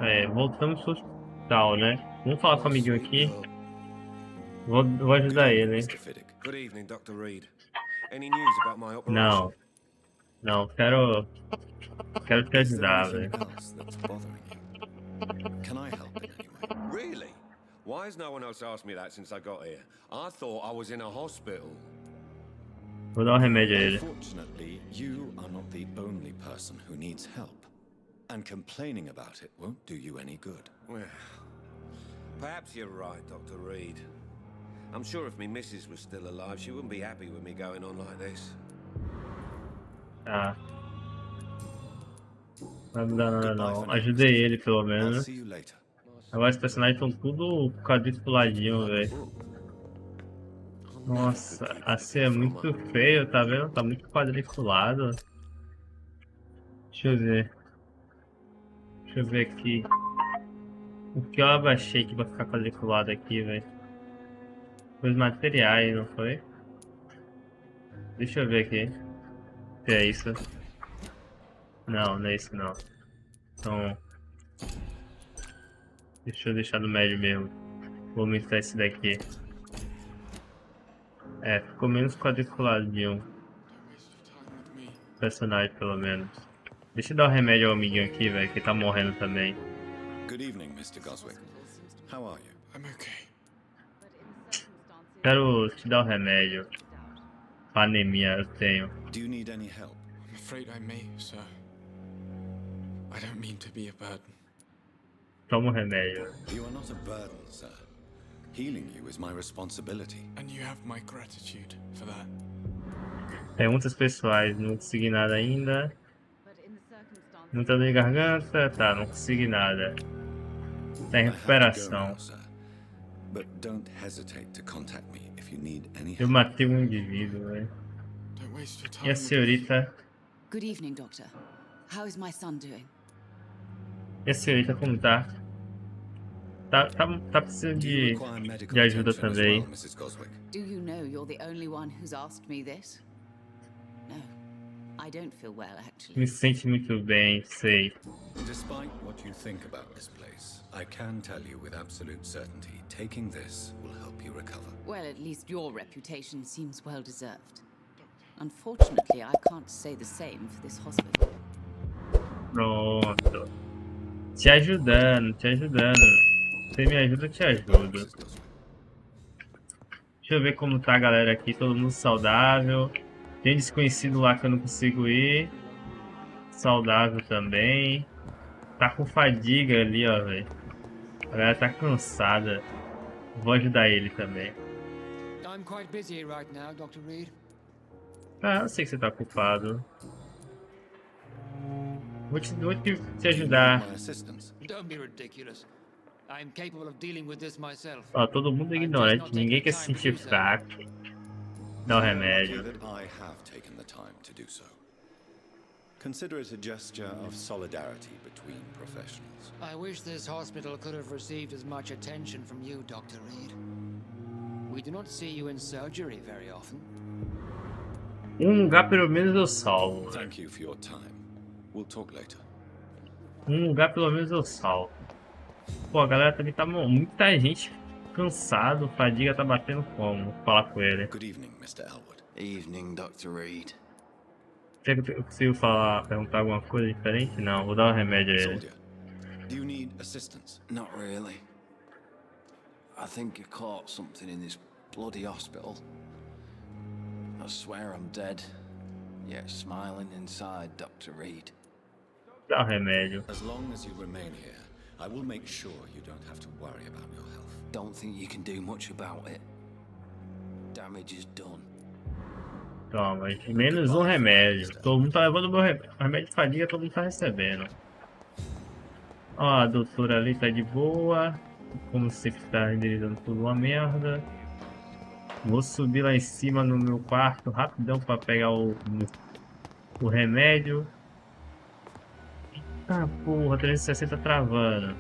É, voltamos pro hospital, né? Vamos falar com o amiguinho aqui. Vou Good ajudar evening, ele, hein? Mr. Fiddick. Good evening, Dr. Reid. Any news about my operation? Não, não, quero te Is there ajudar, anything velho. else that's bothering you? Can I help in any way? Really? Why has no one else asked me that since I got here? I thought I was in a hospital. Vou dar um remédio a ele. Unfortunately, you are not the only person who needs help. And complaining about it won't do you any good. Well, perhaps you're right, Dr. Reid. I'm sure if me missus was still alive, she wouldn't be happy with me going on like this. Tá. Não vai mudar nada Goodbye não. for now, Ajudei Mr. ele Fiddick. pelo I'll menos. see you later. Agora os personagens estão tudo quadriculadinho, velho. Nossa, assim é muito feio, tá vendo? Tá muito quadriculado. Deixa eu ver. Deixa eu ver aqui. O que eu abaixei aqui pra ficar quadriculado aqui, velho? Foi os materiais, não foi? Deixa eu ver aqui. O que é isso? Não, não é isso não. Então, deixa eu deixar no médio mesmo. Vou aumentar esse daqui. É, ficou menos quadriculadinho. Personagem, pelo menos. Deixa eu dar um remédio ao amiguinho aqui, velho, que tá morrendo também. Good evening, Mr. Goswick. How are you? I'm okay. Quero te dar um remédio. Pra anemia eu tenho. Do you need any help? I'm afraid I may, sir. I don't mean to be a burden. Toma um remédio. You are not a burden, sir. Healing you is my responsibility. And you have my gratitude for that. Perguntas pessoais, não consegui nada ainda. Muita dor de garganta, tá, não consegui nada. Tá em I have to go now, recuperação. sir. But don't hesitate to contact me if you need any Eu help. matei um indivíduo, velho. Don't waste your time. E a senhorita? Good evening, Doctor. How is my son doing? E a senhorita como tá? Tá precisando Do you de require medical de ajuda attention as também. well, Mrs. Goswick? Do you know you're the only one who's asked me this? No, I don't feel well, actually. Me sente muito bem, sei. Despite what you think about this place, I can tell you with absolute certainty, taking this will help you recover. Well, at least your reputation seems well deserved. Unfortunately, I can't say the same for this hospital. Pronto. Te ajudando, te ajudando. Você me ajuda, eu te ajudo. Mrs. Goswick. Deixa eu ver como tá a galera aqui, todo mundo saudável. Tem desconhecido lá que eu não consigo ir. Saudável também. Tá com fadiga ali, ó, velho. A galera tá cansada. Vou ajudar ele também. I'm quite busy right now, Dr. Reid. Ah, eu sei que você tá ocupado. Vou te Do you ajudar. need my assistance? Don't be ridiculous. I'm capable of dealing with this myself. Ó, todo mundo é ignorante, ninguém quer se sentir fraco. Dá o remédio. That I have taken the time to do so. Consider it a gesture of solidarity between professionals. I wish this hospital could have received as much attention from you, Dr. Reid. We do not see you in surgery very often. Um lugar pelo menos eu salvo. Thank you for your time. We'll talk later. Um lugar pelo menos eu salvo. Pô, a galera também tá muita gente cansado, fadiga tá batendo como? Vou falar com ele. Good evening, Mr. Elwood. Evening, Dr. Reid. Será que eu consigo perguntar alguma coisa diferente? Não, vou dar um remédio a ele. Soldier, do you need assistance? Not really. I think I caught something in this bloody hospital. I swear I'm dead, yet smiling inside, Dr. Reid. Dá um remédio. As long as you remain here, I will make sure you don't have to worry about your health. Don't think you can do much about it. Damage is done. Toma, menos um remédio. Todo mundo tá levando o meu remédio de fadiga, todo mundo tá recebendo. Ó, a doutora ali tá de boa. Como sempre tá renderizando tudo uma merda. Vou subir lá em cima no meu quarto rapidão pra pegar o remédio. Ah, porra, 360 travando.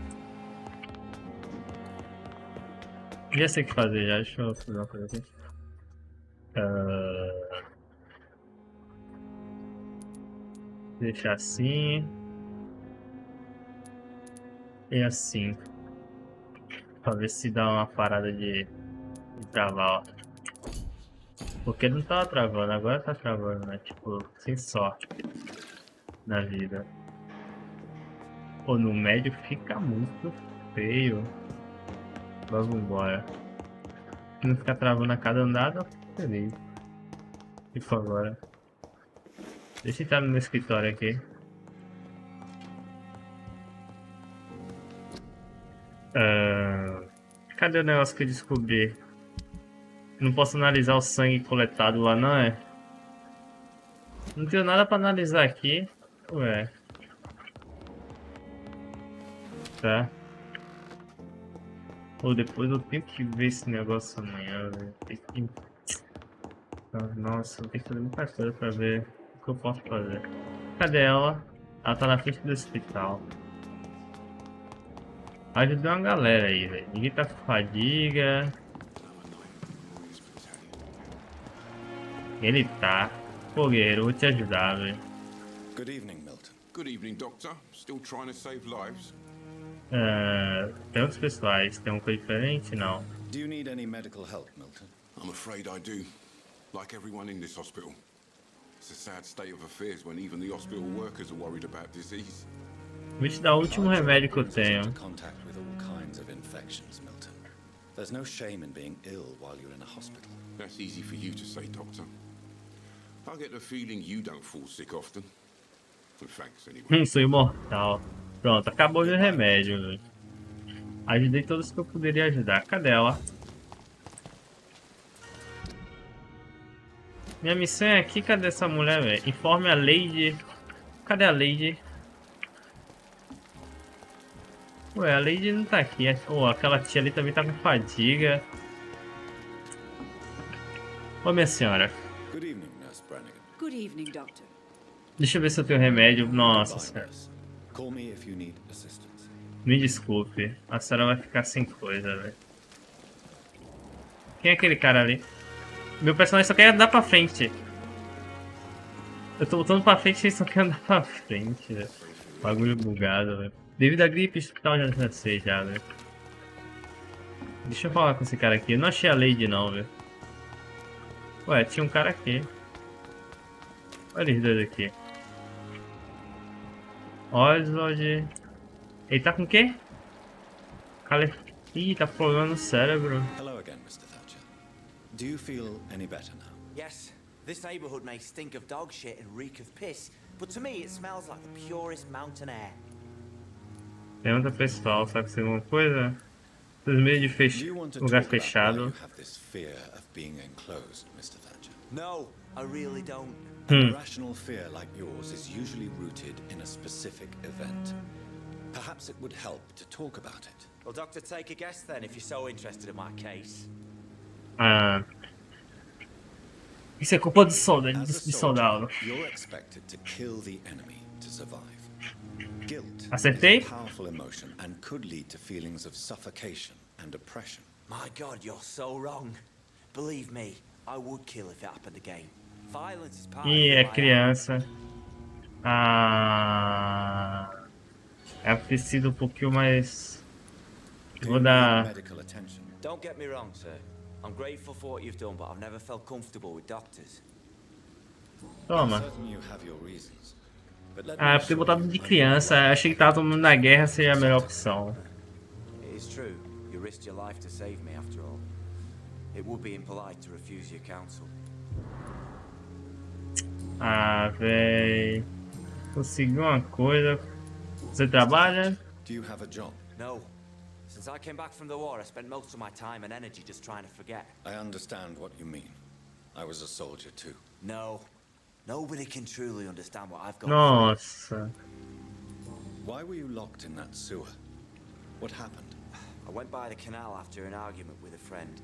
Já sei o que fazer já, deixa eu fazer uma coisa aqui. Deixar assim. E assim. Pra ver se dá uma parada de travar, ó. Porque não tava travando, agora tá travando, né? Tipo, sem sorte na vida. Ou no médio fica muito feio. Vamos embora. Se não ficar travando a cada andada, eu fico feliz. Tipo agora. Deixa eu entrar no meu escritório aqui. Cadê o negócio que eu descobri? Não posso analisar o sangue coletado lá, não é? Não tenho nada pra analisar aqui. Ué. Tá. Ou depois eu tenho que ver esse negócio amanhã, velho. Tem que... Nossa, eu tenho que fazer muita coisa pra ver o que eu posso fazer. Cadê ela? Ela tá na frente do hospital. Ajudei uma galera aí, velho. Ninguém tá com fadiga. Ele tá. Pô, guerreiro, eu vou te ajudar, velho. Good evening, Milton. Good evening, Doctor. Still trying to save lives? Tem outros pessoais. Tem uma coisa diferente? Não. Do you need any medical help, Milton? I'm afraid I do. Like everyone in this hospital. It's a sad state of affairs when even the hospital workers are worried about disease. Vou te dar o último remédio que eu tenho. Contact with all kinds of infections, Milton. There's no shame in being ill while you're in a hospital. That's easy for you to say, Doctor. I get the feeling you don't fall sick often. Well, thanks anyway. Sou imortal. Pronto, acabou o remédio, velho. Ajudei todos que eu poderia ajudar. Cadê ela? Minha missão é aqui. Cadê essa mulher, velho? Informe a Lady. Cadê a Lady? Ué, a Lady não tá aqui. Oh, aquela tia ali também tá com fadiga. Ô, minha senhora. Good evening, Nurse Brannigan. Good evening, Doctor. Deixa eu ver se eu tenho remédio. Nossa Goodbye, senhora. nurse. Call me if you need assistance. Me desculpe. A senhora vai ficar sem coisa, velho. Quem é aquele cara ali? Meu personagem só quer andar pra frente. Eu tô voltando pra frente e ele só quer andar pra frente, velho. Bagulho bugado, velho. Devido à gripe, o hospital já não sei já, velho. Deixa eu falar com esse cara aqui. Eu não achei a Lady não, velho. Ué, tinha um cara aqui. Olha eles dois aqui. Oswald. Ele tá com o quê? Ih, tá problema no cérebro. Hello again, Mr. Thatcher. Do you feel any better now? Yes, this neighborhood may stink of dog shit and reek of piss, but to me it smells like the purest mountain air. Pergunta pessoal, sabe se tem alguma coisa? Os meios de lugar fechado. No, I really don't. A rational fear like yours is usually rooted in a specific event. Perhaps it would help to talk about it. Well, Doctor, take a guess then if you're so interested in my case. Isso é culpa do soldado, de soldado. You're expected to kill the enemy to survive. Guilt Acertei? is a powerful emotion and could lead to feelings of suffocation and oppression. My God, you're so wrong. Believe me, I would kill if it happened again. Violence is part of Ih, who é I am. criança. É preciso um pouquinho mais. Vou dar. Medical attention. Don't get me wrong, sir. I'm grateful for what you've done, but I've never felt comfortable with doctors. Toma. Certainly you have your reasons. But let Ah, me por ter assure botado you, de my criança, achei que tava todo mundo na guerra, seria a melhor opção. It is true. You risked your life to save me, after all. It would be impolite to refuse your counsel. Ah, véi. Consegui uma coisa. Você trabalha? Do you have a job? No. Since I came back from the war, I spent most of my time and energy just trying to forget. I understand what you mean. I was a soldier too. No. Nobody can truly understand what I've gone Nossa. Why were you locked in that sewer? What happened? through. I went by the canal after an argument with a friend.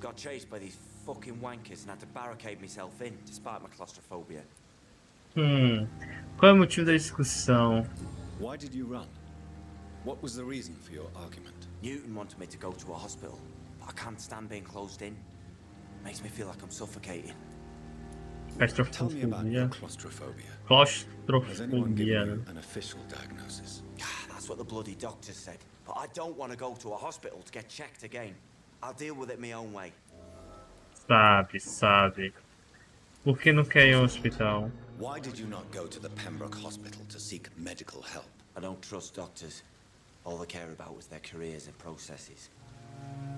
Got chased by these fucking wankers and had to barricade myself in, despite my claustrophobia. Qual é o motivo da discussão? Why did you run? What was the reason for your argument? Newton wanted me to go to a hospital, but I can't stand being closed in. Makes me feel like I'm suffocating. Tell me about your Claustrofobia. claustrophobia. Has anyone given Claustrofobia, you né? an official diagnosis? That's That's what the bloody doctor said. But I don't want to go to a hospital to get checked again. I'll deal with it my own way. Sabe. Por que não quer ir ao hospital? Why did you not go to the Pembroke Hospital to seek medical help? I don't trust doctors. All they care about was their careers and processes.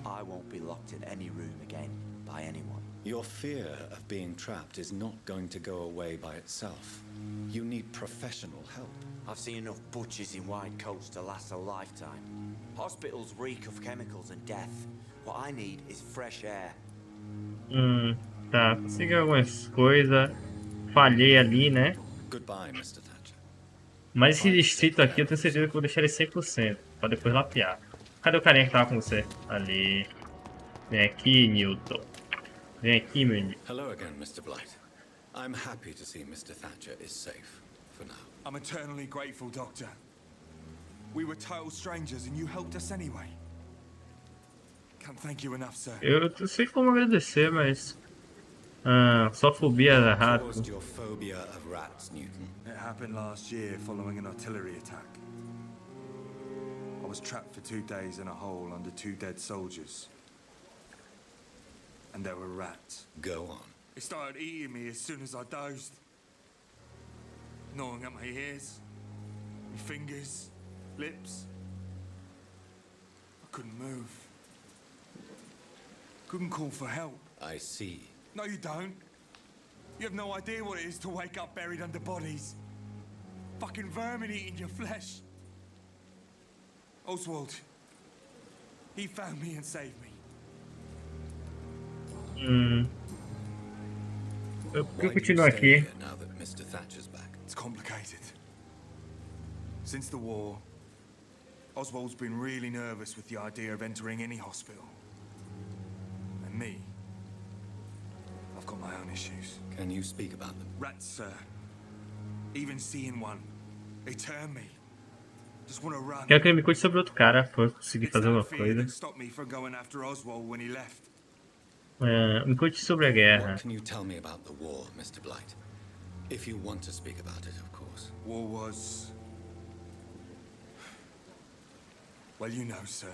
I won't be locked in any room again by anyone. Your fear of being trapped is not going to go away by itself. You need professional help. I've seen enough butchers in white coats to last a lifetime. Hospitals reek of chemicals and death. What I need is fresh air. Tá, consegui algumas coisas. Falhei ali, né? Goodbye, Mr. Thatcher. Mas esse distrito aqui eu tenho certeza que eu vou deixar ele 100%. Pra depois lapear. Cadê o carinha que tava com você? Ali. Vem aqui, Newton. Vem aqui, meu amigo. Hello again, Mr. Blight. I'm happy to see Mr. Thatcher is safe for now. I'm eternally grateful, Doctor. We were total strangers and you helped us anyway. Can't thank you enough, sir. Eu sei como agradecer, mas... só fobia a rato. What caused your phobia of rats, Newton? It happened last year following an artillery attack. I was trapped for 2 days in a hole under 2 dead soldiers. And there were rats. Go on. It started eating me as soon as I dozed. Gnawing at my ears, my fingers, lips. I couldn't move. Couldn't call for help. I see. No, you don't. You have no idea what it is to wake up buried under bodies. Fucking vermin eating your flesh. Oswald. He found me and saved me. Eu continuo aqui. Now that Mr. Thatcher's back. It's complicated. Since the war, Oswald's been really nervous with the idea of entering any hospital. And me, I've got my own issues. Can you speak about them? Rats, sir. Even seeing one, they turn me. Just want to run. Quero que ele me conte sobre outro cara, for conseguir It's fazer that uma fear coisa. that stopped me from going after Oswald when he left. Me conte sobre a guerra. What can you tell me about the war, Mr. Blight? If you want to speak about it, of course. War was... Well, you know, sir.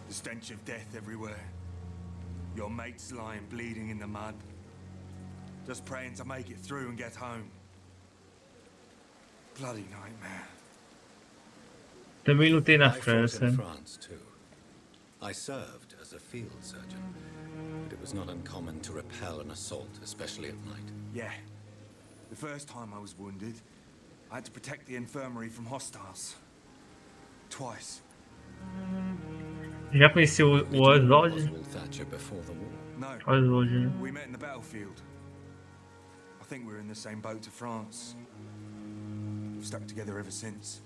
The stench of death everywhere. Your mates lying bleeding in the mud. Just praying to make it through and get home. Bloody nightmare. Também lutei na I fought França. in France too. I served as a field surgeon, but it was not uncommon to repel an assault, especially at night. Yeah. The first time I was wounded, I had to protect the infirmary from hostiles. Twice. Já conheci o Oswald? Oswald Thatcher before the war. No. Oswald, né? We met in the battlefield. I think we were in the same boat to France. We've stuck together ever since.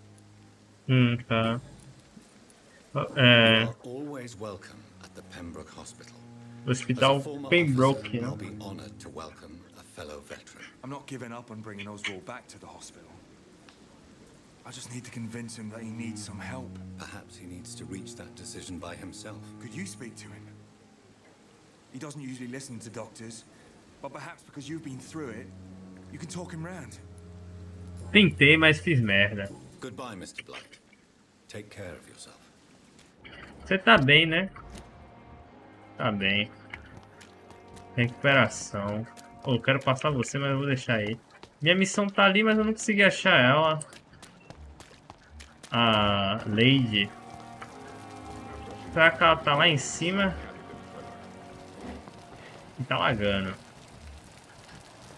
Tá. You are always welcome at the Pembroke Hospital. Hospital As a former Pembroke, officer, né? I'll be honored to welcome a fellow veteran. I'm not giving up on bringing Oswald back to the hospital. I just need to convince him that he needs some help. Perhaps he needs to reach that decision by himself. Could you speak to him? He doesn't usually listen to doctors, but perhaps because you've been through it, you can talk him round. Tentei, mas fiz merda. Goodbye, Mr. Blight. Take care of yourself. Você tá bem, né? Tá bem. Recuperação. Eu quero passar você, mas eu vou deixar aí. Minha missão tá ali, mas eu não consegui achar ela. A Lady. Será que ela tá lá em cima? E tá lagando.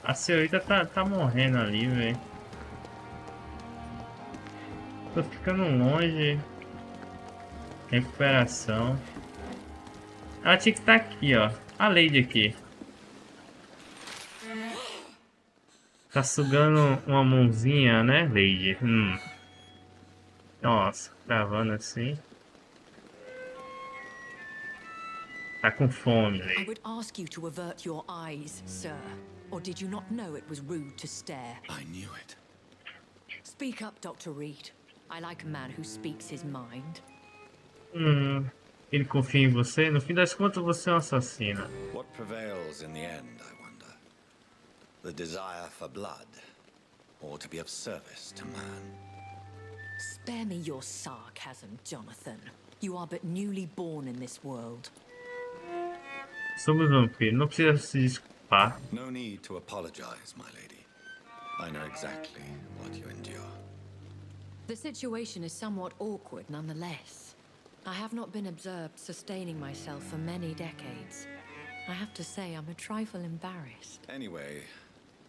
A senhorita tá morrendo ali, velho. Tô ficando longe. Recuperação. Ela tinha que estar aqui, ó. A Lady aqui. Tá sugando uma mãozinha, né, Lady? Nossa, travando assim. Tá com fome, I Lady. would ask you to avert your eyes, sir. Or did you not know it was rude to stare? I knew it. Speak up, Dr. Reid. I like a man who speaks his mind. Ele confia em você? No fim das contas, você é um assassino. What prevails in the end, I wonder? The desire for blood, or to be of service to man? Spare me your sarcasm, Jonathan. You are but newly born in this world. Somos vampiros, não precisa se desculpar. No need to apologize, my lady. I know exactly what you endure. The situation is somewhat awkward nonetheless. I have not been observed sustaining myself for many decades. I have to say I'm a trifle embarrassed. Anyway,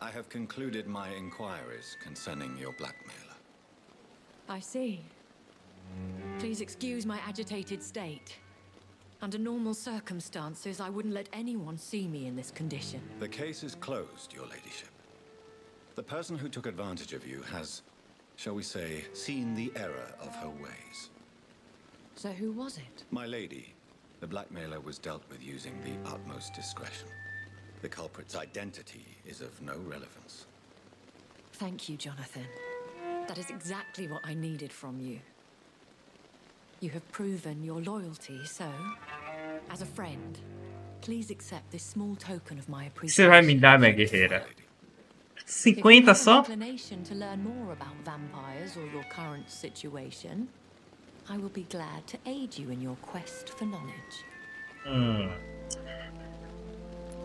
I have concluded my inquiries concerning your blackmailer. I see. Please excuse my agitated state. Under normal circumstances, I wouldn't let anyone see me in this condition. The case is closed, your ladyship. The person who took advantage of you has, shall we say, seen the error of her ways. So who was it? My lady, the blackmailer was dealt with using the utmost discretion. The culprit's identity is of no relevance. Thank you, Jonathan. That is exactly what I needed from you. You have proven your loyalty, so, as a friend, please accept this small token of my appreciation. Você vai me dar, minha guerreira? 50 só? If you have an inclination to learn more about vampires or your current situation, I will be glad to aid you in your quest for knowledge.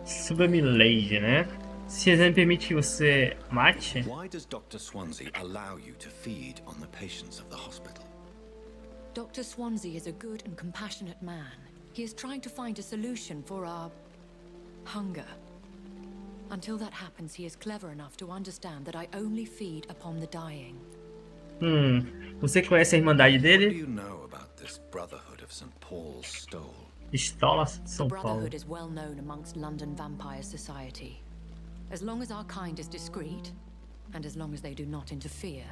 Sobre a Milady, né? Se exame permite que você mate? Why does Dr. Swansea allow you to feed on the patients of the hospital? Dr. Swansea is a good and compassionate man. He is trying to find a solution for our hunger. Until that happens, he is clever enough to understand that I only feed upon the dying. Você conhece a irmandade What dele? do you know about this Brotherhood of St. Paul's Stole? Pistola de The São Paulo. Brotherhood is well known amongst London vampire society. As long as our kind is discreet, and as long as they do not interfere,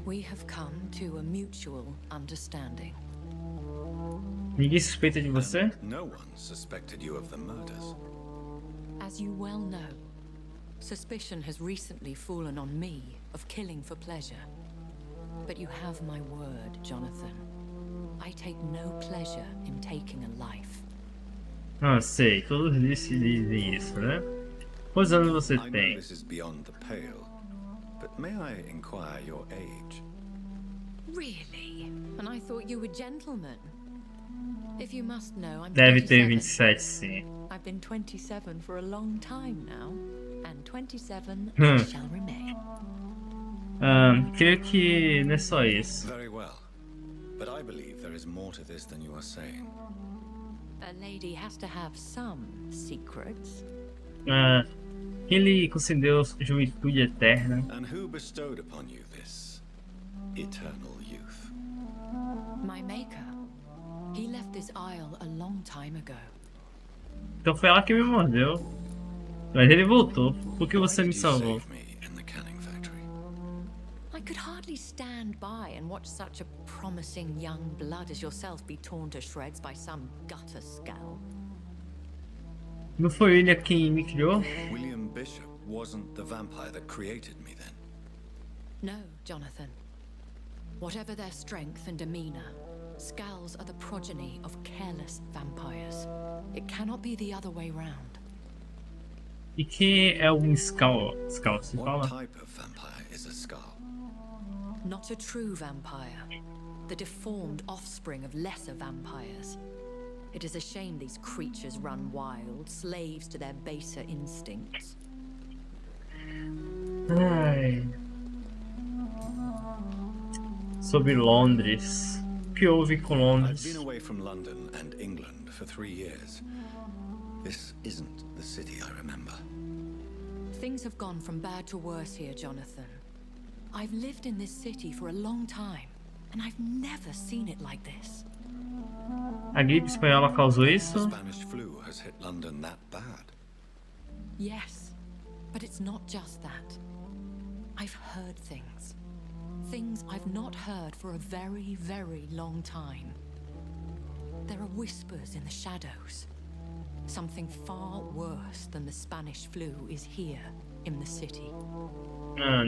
we have come to a mutual understanding. Ninguém suspeita de você? No one suspected you of the murders. As you well know, suspicion has recently fallen on me of killing for pleasure. But you have my word, Jonathan. I take no pleasure in taking a life. Ah, sei. Todos dizem isso, né? Quantos anos você I know tem? this is beyond the pale, but may I inquire your age? Really? And I thought you were gentlemen. If you must know, I'm Deve ter 27. 27, sim. I've been 27 for a long time now, and 27 Hmm. I shall remain. Creio que não é só isso. Very well. But I believe there is more to this than you are saying. A lady has to have some secrets. Quem lhe concedeu juventude eterna? And who bestowed upon you this eternal youth? My maker. He left this isle a long time ago. Então foi ela que me mordeu. Mas ele voltou. Por que você Why me did you salvou? save me in the canning factory? I could hardly stand by and watch such a promising young blood as yourself be torn to shreds by some gutter skull. Não foi ele quem me criou? William Bishop wasn't the vampire that created me then. No, Jonathan. Whatever their strength and demeanor, skulls are the progeny of careless vampires. It cannot be the other way round. E quem é um Skull? Skull se What fala? type of vampire is a skull? Not a true vampire. The deformed offspring of lesser vampires. It is a shame these creatures run wild, slaves to their baser instincts. Ai. Sobre Londres. O que houve com I've Londres? been away from London and England for 3 years. This isn't the city I remember. Things have gone from bad to worse here, Jonathan. I've lived in this city for a long time, and I've never seen it like this. A gripe espanhola causou The isso? Spanish flu has hit London that bad. Yes, but it's not just that. I've heard things. Things I've not heard for a very, very long time. There are whispers in the shadows. Something far worse than the Spanish flu is here in the city.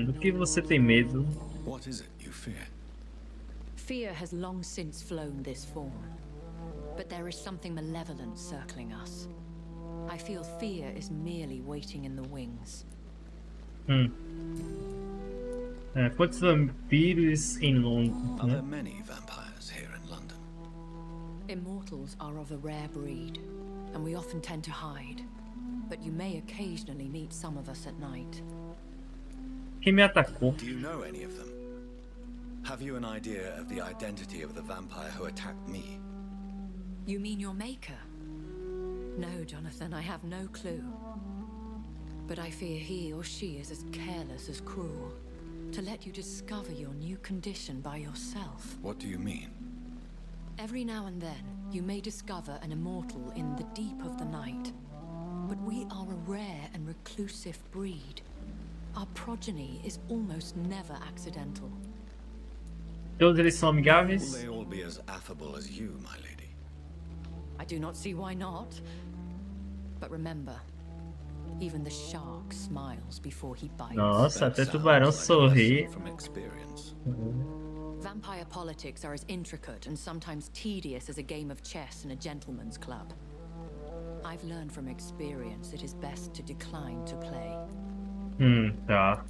Do que você tem medo? What is it you fear? Fear has long since flown this form. But there is something malevolent circling us. I feel fear is merely waiting in the wings. Quantos vampiros em Londres? Are there many vampires here in London? Immortals are of a rare breed, and we often tend to hide. But you may occasionally meet some of us at night. Quem me atacou? Do you know any of them? Have you an idea of the identity of the vampire who attacked me? You mean your maker? No, Jonathan, I have no clue. But I fear he or she is as careless as cruel. To let you discover your new condition by yourself. What do you mean? Every now and then, you may discover an immortal in the deep of the night. But we are a rare and reclusive breed. Our progeny is almost never accidental. Todos eles são Will amigáveis? they all be as affable as you, my lady? I do not see why not. But remember, even the shark smiles before he bites. Nossa, That até sounds tubarão like a sorri. lesson from experience. Vampire politics are as intricate and sometimes tedious as a game of chess in a gentleman's club. I've learned from experience it is best to decline to play. Tá.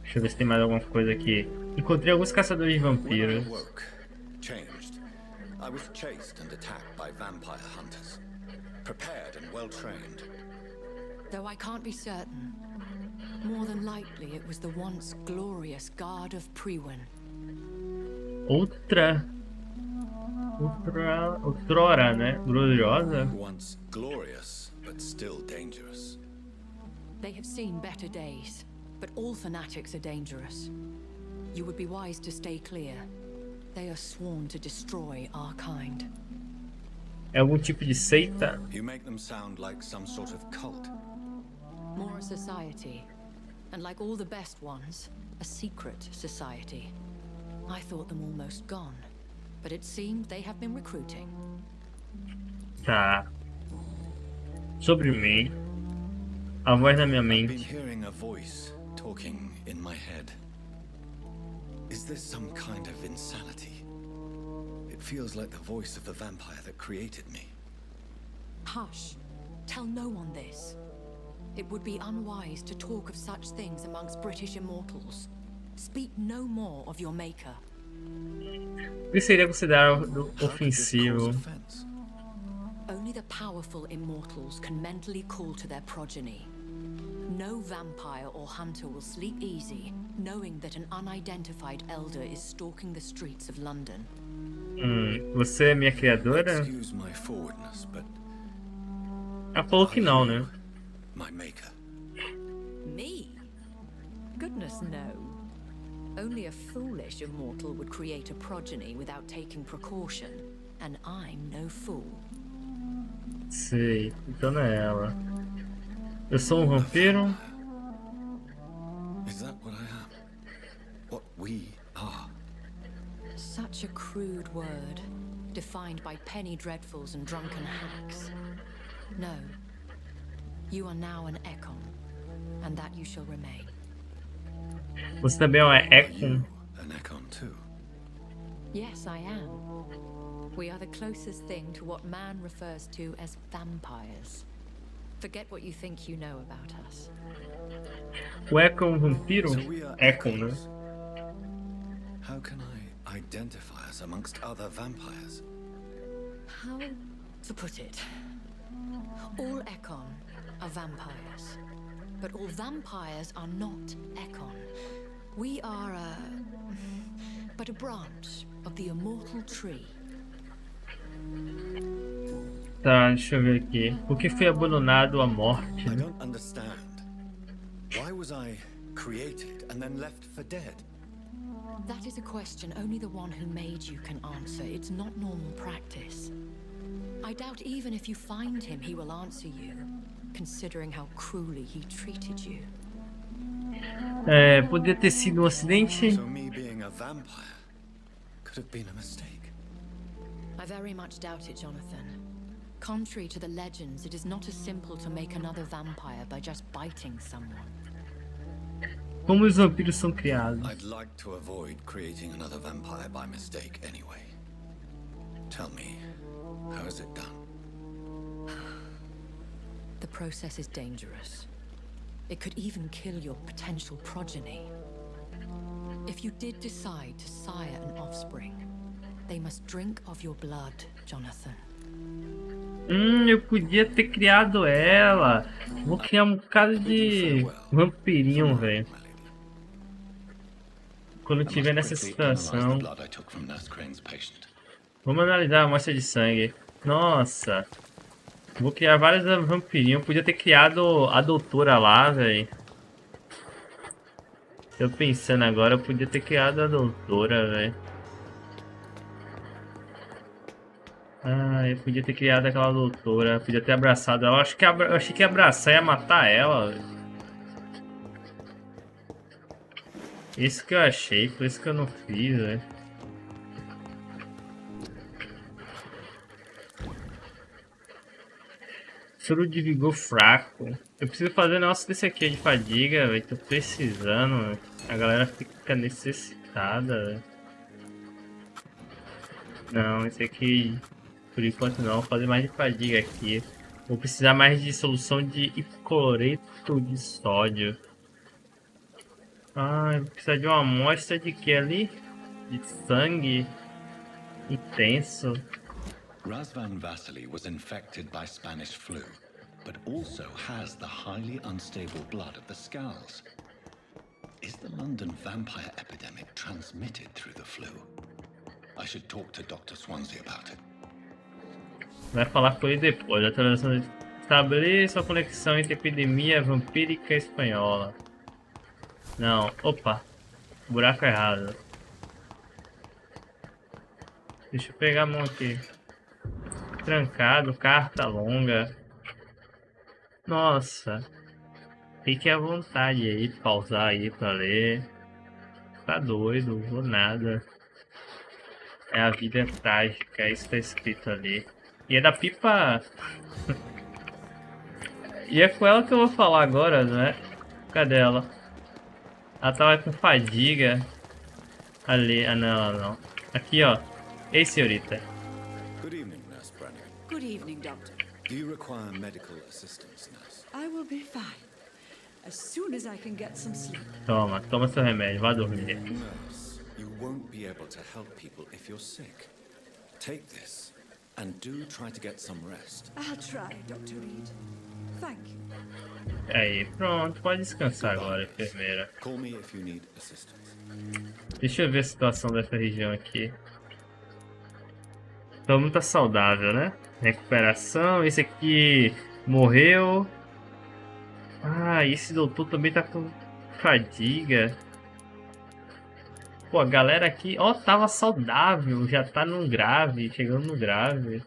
Deixa eu ver se tem mais alguma coisa aqui. Encontrei alguns caçadores de When I vampiros. awoke, changed, I was chased and attacked by vampire hunters. Prepared and well trained. Though I can't be certain, more than likely it was the once glorious Guard of Priwen. Outrora, né? Gloriosa. Once glorious, but still dangerous. They have seen better days, but all fanatics are dangerous. You would be wise to stay clear. They are sworn to destroy our kind. É algum tipo de seita? You make them sound like some sort of cult. More a society, and like all the best ones, a secret society. I thought them almost gone, but it seemed they have been recruiting. Tá. Sobre mim. A voz na minha I've been mente. hearing a voice talking in my head. Is this some kind of insanity? It feels like the voice of the vampire that created me. Hush. Tell no one this. It would be unwise to talk of such things amongst British immortals. Speak no more of your maker. O que seria considerado How could this cause ofensivo? offense? Only the powerful immortals can mentally call to their progeny. No vampire or hunter will sleep easy, knowing that an unidentified elder is stalking the streets of London. Você é minha criadora? Excuse my forwardness, but Ela falou que não, né? my maker. Me? Goodness, no. Only a foolish immortal would create a progeny without taking precaution, and I'm no fool. Sei, então não é ela. Eu sou um vampiro? Is that what I am? What we are? Such a crude word, defined by penny dreadfuls and drunken hacks. No. You are now an Ekon, and that you shall remain. Você também é uma Are Ekon? you an Ekon too? Yes, I am. We are the closest thing to what man refers to as vampires. Forget what you think you know about us. O Ekon é um vampiro? So we are Ekon, né? Ekons. How can I identify us amongst other vampires? How to put it? All Ekon are vampires, but all vampires are not Ekon. We are but a branch of the immortal tree. Tá, deixa eu ver aqui. Por que fui abandonado à morte? I don't understand. Why was I created and then left for dead? That is a question only the one who made you can answer. It's not normal practice. I doubt even if you find him, he will answer you, considering how cruelly he treated you. Poderia ter sido um acidente? So me being a vampire could have been a mistake. I very much doubt it, Jonathan. Contrary to the legends, it is not as simple to make another vampire by just biting someone. Como os vampiros são criados? I'd like to avoid creating another vampire by mistake anyway. Tell me, how is it done? The process is dangerous. It could even kill your potential progeny. If you did decide to sire an offspring, they must drink of your blood, Jonathan. Eu podia ter criado ela. Vou criar um bocado de vampirinho, velho. Quando tiver nessa situação. Vamos analisar a amostra de sangue. Nossa. Vou criar vários vampirinhos. Podia ter criado a doutora lá, velho. Tô pensando agora, eu podia ter criado a doutora, velho. Ah, eu podia ter criado aquela doutora. Podia ter abraçado ela. Eu achei que abraçar ia matar ela, velho. Isso que eu achei, por isso que eu não fiz, velho. Soro de vigor fraco. Eu preciso fazer um negócio desse aqui de fadiga, velho. Tô precisando, véio. A galera fica necessitada, véio. Não, esse aqui, por enquanto não. Vou fazer mais de fadiga aqui. Vou precisar mais de solução de hipocloreto de sódio. Ah, eu vou precisar de uma amostra de que ali? De sangue intenso. Razvan Vasily was infected by Spanish flu, but also has the highly unstable blood of the Skulls. Is the London vampire epidemic transmitted through the flu? I should talk to Dr. Swansea about it. Vai falar com ele depois. A tradução estabeleça a conexão entre epidemia vampírica espanhola. Não, opa, buraco errado. Deixa eu pegar a mão aqui. Trancado, carta longa. Nossa. Fique à vontade aí, pausar aí pra ler. Tá doido, vou nada. É a vida trágica, isso tá escrito ali. E é da pipa. E é com ela que eu vou falar agora, não é? Cadê ela? Ela tava com fadiga. Ali, ah não, não. Aqui ó. Ei, senhorita. Good evening, Nurse Brannigan. Good evening, Doctor. Do you require medical assistance, Nurse? I will be fine. As soon as I can get some sleep. Toma seu remédio, vá dormir. Nurse, you won't be able to help people if you're sick. Take this, and do try to get some rest. I'll try, Dr. Reid. Thank you. Aí, pronto, pode descansar agora, enfermeira. Call me if you need assistance. Deixa eu ver a situação dessa região aqui. Todo mundo tá saudável, né? Recuperação, esse aqui morreu. Ah, esse doutor também tá com fadiga. Pô, a galera aqui, ó, tava saudável, já tá no grave, chegando no grave.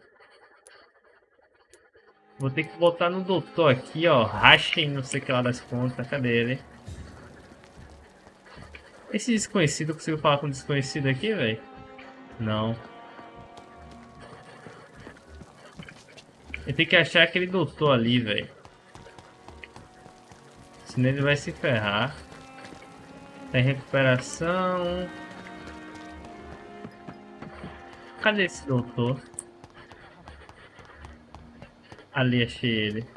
Vou ter que voltar no doutor aqui, ó, rachem, não sei o que lá das contas, cadê ele? Esse desconhecido, eu consigo falar com desconhecido aqui, velho? Não. Eu tenho que achar aquele doutor ali, velho. Senão ele vai se ferrar. Tá em recuperação. Cadê esse doutor? Ali, achei ele.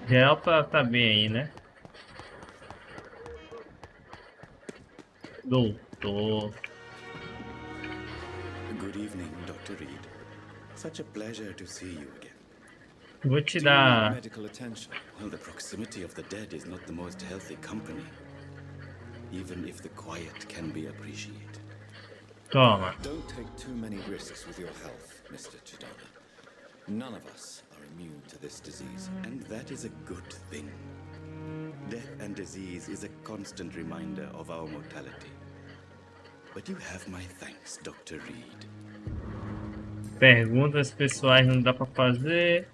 Geral tá bem aí, né? Doutor. Good evening, Dr. Reid. Such a pleasure to see you again. Vou te dar medical attention. Well, the proximity of the dead is not the most healthy company, even if the quiet can be appreciated. Toma. Don't take too many risks with your health, Mr. Chidana. None of us are immune to this disease, And that is a good thing. Death and disease is a constant reminder of our mortality. But you have my thanks, Dr. Reid. Perguntas pessoais não dá pra fazer.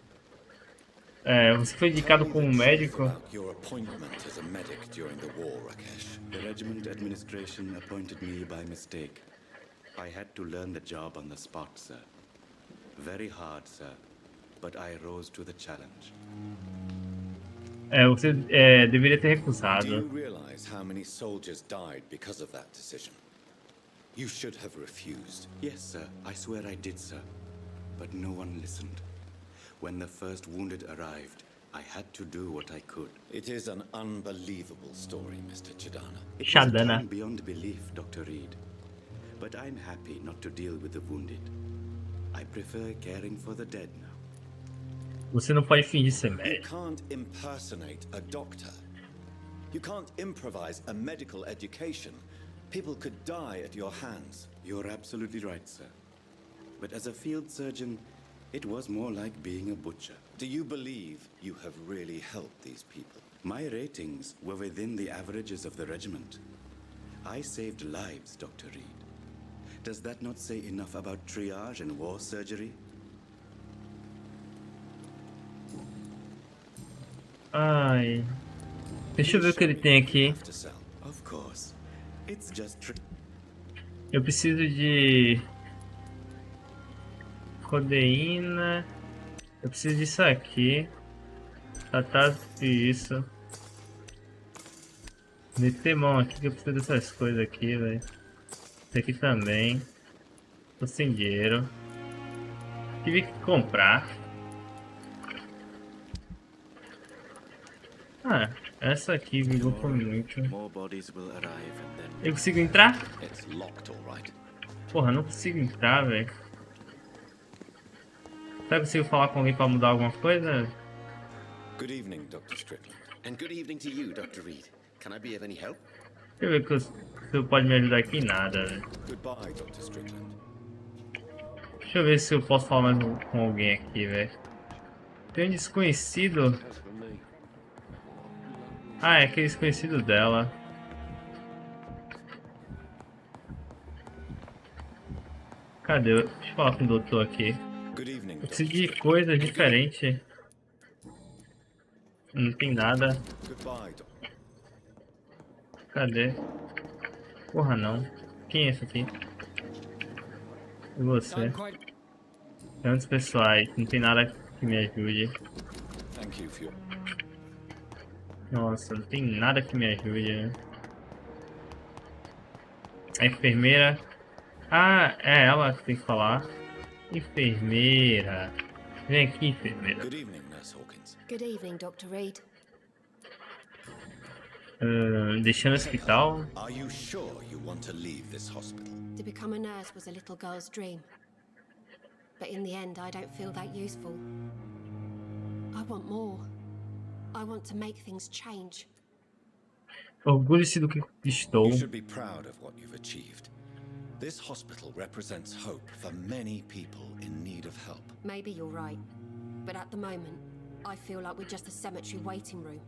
É, você foi indicado como médico? your appointment as a medic during the war, Rakesh. The regiment administration appointed me by mistake. I had to learn the job on the spot, sir. Very hard, sir. But I rose to the challenge. É, você deveria ter Do recusado. you realize how many soldiers died because of that decision? You should have refused. Yes, sir. I swear I did, sir. But no one listened. When the first wounded arrived, I had to do what I could. It is an unbelievable story, Mr. Chidana. It was a Chadana. time beyond belief, Dr. Reid. But I'm happy not to deal with the wounded. I prefer caring for the dead now. Você não pode fingir ser You médico. can't impersonate a doctor. You can't improvise a medical education. People could die at your hands. You're absolutely right, sir. But as a field surgeon, it was more like being a butcher. Do you believe you have really helped these people? My ratings were within the averages of the regiment. I saved lives, Dr. Reid. Does that not say enough about triage and war surgery? Ai. Deixa eu ver o que ele tem aqui. Of course. It's just Eu preciso de codeína. Eu preciso disso aqui. Tratar isso. Meter mão aqui que eu preciso dessas coisas aqui, velho. Isso aqui também. Tô sem dinheiro. Tive que comprar. Ah, essa aqui me gostou muito. Eu consigo entrar? Porra, não consigo entrar, velho. Será que eu consigo falar com alguém pra mudar alguma coisa? Good evening, Dr. Strickland. And good evening to you, Dr. Reid. Can I be of any help? Deixa eu ver se você pode me ajudar aqui em nada, velho. Goodbye, Dr. Strickland. Deixa eu ver se eu posso falar mais com alguém aqui, velho. Tem um desconhecido. Ah, é aquele desconhecido dela. Cadê? Deixa eu falar com o doutor aqui. Eu preciso de coisa diferente. Não tem nada. Cadê? Porra não. Quem é esse aqui? E você? É um dos pessoais. Não tem nada que me ajude. Nossa, não tem nada que me ajude, né? A enfermeira. Ah, é ela que tem que falar. Enfermeira. Vem aqui, enfermeira. Good evening, Nurse Hawkins. Good evening, Dr. Reid. Deixando o hospital. Are you sure you want to leave this hospital? To become a nurse was a little girl's dream. But in the end, I don't feel that useful. I want more. I want to make things change. Orgulhe-se do que conquistou. You should be proud of what you've achieved. This hospital represents hope for many people in need of help. Maybe you're right. But at the moment, I feel like we're just a cemetery waiting room.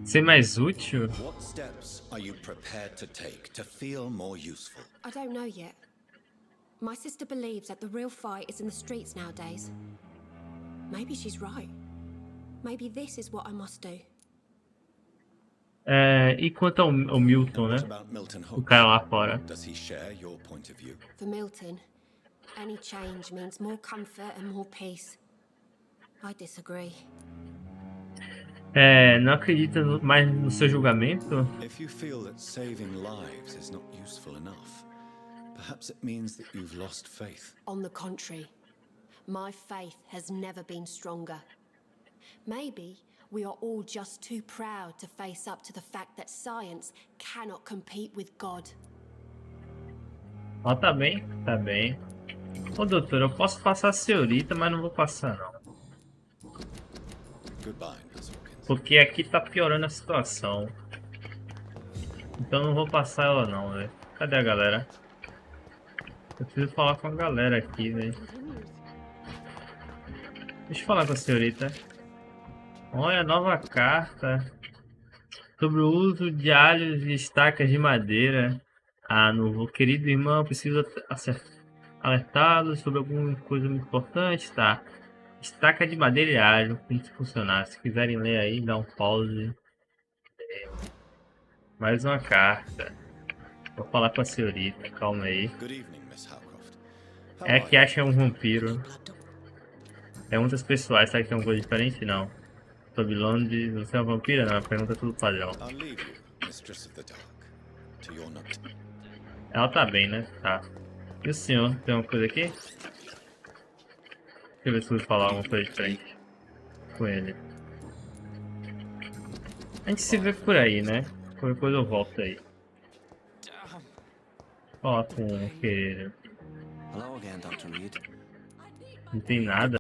Ser mais útil? What steps are you prepared to take to feel more useful? I don't know yet. My sister believes that the real fight is in the streets nowadays. Maybe she's right. Maybe this is what I must do. E quanto ao Milton, né? O cara lá fora. Does he share your point of view? For Milton, any change means more comfort and more peace. I disagree. Não acredita mais no seu julgamento? If you feel that saving lives is not useful enough, perhaps it means that you've lost faith. On the contrary, my faith has never been stronger. Maybe we are all just too proud to face up to the fact that science cannot compete with God. Ó, tá bem, tá bem. Ô, doutor, eu posso passar a senhorita, mas não vou passar, não. Goodbye, Nurse Hawkins. Porque aqui tá piorando a situação. Então não vou passar ela, não, velho. Cadê a galera? Eu preciso falar com a galera aqui, velho. Deixa eu falar com a senhorita. Olha, nova carta sobre o uso de alhos e estacas de madeira. Ah, novo querido irmão, preciso alertá-lo sobre alguma coisa muito importante, tá? Estaca de madeira e alho, como se funcionar. Se quiserem ler aí, dá um pause. Mais uma carta. Vou falar com a senhorita, calma aí. É que acha um vampiro. É um dos pessoais, sabe que tem uma coisa diferente? Não. Sobre Londres, você é uma vampira? Não, a pergunta é tudo padrão. Ela tá bem, né? Tá. E o senhor, tem uma coisa aqui? Deixa eu ver se eu vou falar alguma coisa diferente com ele. A gente se vê por aí, né? Qualquer coisa eu volto aí. Falar com o querido. Hello again, Dr. Reid. Não tem nada.